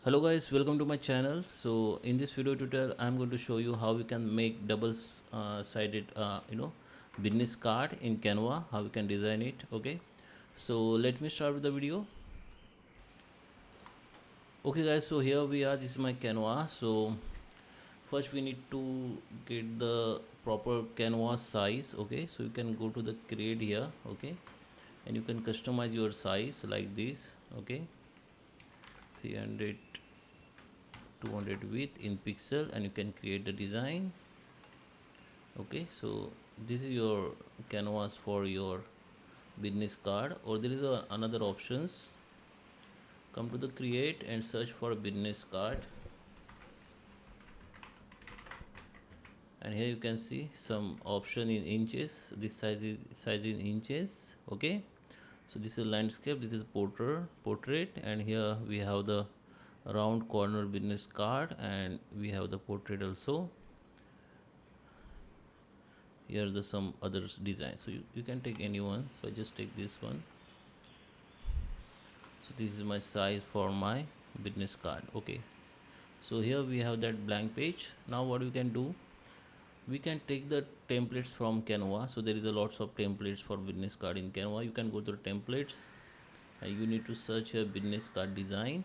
Hello guys, welcome to my channel. So in this video tutorial I'm going to show you how we can make double sided business card in Canva, how we can design it. Okay, so let me start with the video. Okay guys, so here we are. This is my Canva. So first we need to get the proper canvas size. Okay, so you can go to the create here. Okay, and you can customize your size like this. Okay, 300 200 width in pixel, and you can create the design. Okay, so this is your canvas for your business card, or there is another options. Come to the create and search for a business card, and here you can see some option in inches. This size in inches. Okay, so this is landscape, this is portrait, and here we have the round corner business card, and we have the portrait also. Here are the some other designs, so you can take any one. So I just take this one. So this is my size for my business card. Okay, so here we have that blank page. Now what we can do, we can take the templates from Canva. So there is a lots of templates for business card in Canva. You can go to the templates and you need to search a business card design.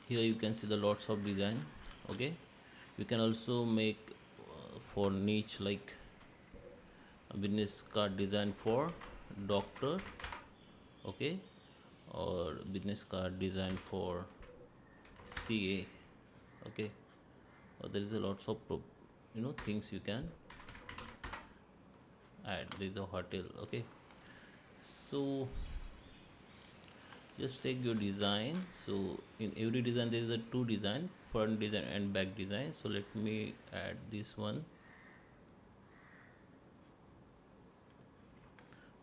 Here you can see the lots of design. Okay, you can also make for niche, like a business card design for doctor. Okay, or business card design for CA. Okay, there is a lots of things you can add. There is a hotel. Okay, so just take your design. So in every design there is a two design, front design and back design. So let me add this one.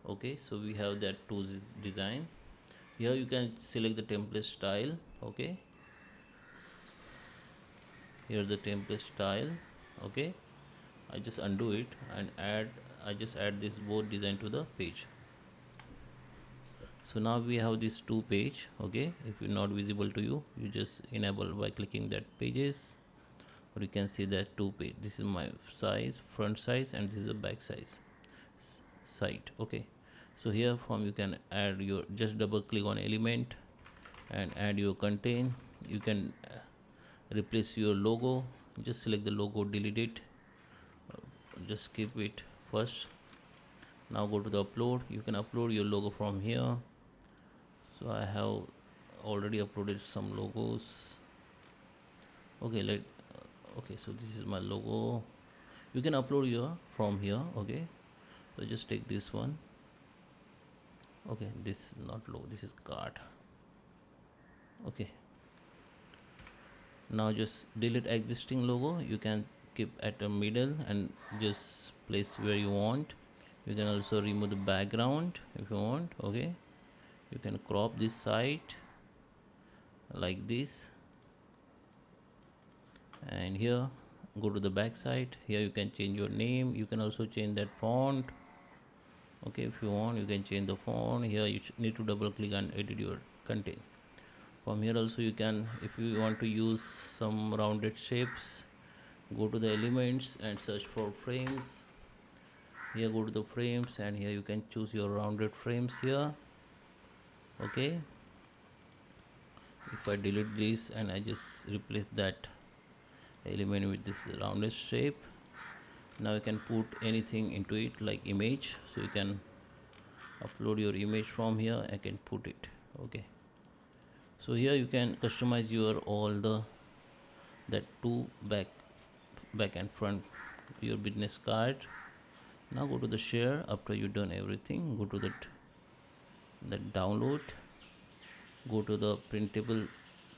Okay, so we have that two design. Here you can select the template style. Okay, here the template style. Okay, I just undo it and I just add this both design to the page. So now we have this two page. Okay, if it's not visible to you, you just enable by clicking that pages, or you can see that two page. This is my size, front size, and this is the back size side. Okay, so here from you can add your, just double click on element and add your content. You can replace your logo. Just select the logo, delete it, just keep it first. Now go to the upload. You can upload your logo from here. So I have already uploaded some logos. Okay, okay, so this is my logo. You can upload your from here. Okay, so just take this one. Okay, this is not logo, this is card. Okay, now just delete existing logo. You can keep at the middle and just place where you want. You can also remove the background if you want. Okay, you can crop this side like this, and here go to the back side. Here you can change your name. You can also change that font. Okay, if you want, you can change the font. Here you need to double click and edit your content. From here also you can, if you want to use some rounded shapes, go to the elements and search for frames. Here go to the frames, and here you can choose your rounded frames here. Okay, if I delete this and I just replace that element with this rounded shape, now you can put anything into it, like image. So you can upload your image from here. I can put it. Okay, so here you can customize your all the that two back and front your business card. Now go to the share. After you done everything, go to that download. Go to the printable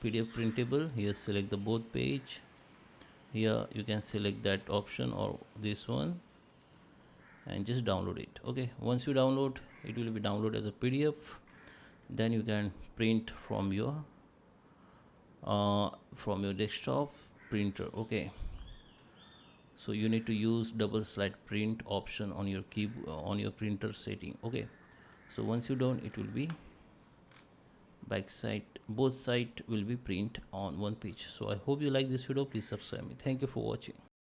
PDF printable. Here select the both page. Here you can select that option or this one and just download it. Okay, once you download, it will be downloaded as a PDF. Then you can print from your desktop printer. Okay, so you need to use double slide print option on your keyboard on your printer setting. Okay, so once you done, it will be back side, both side will be print on one page. So I hope you like this video. Please subscribe me. Thank you for watching.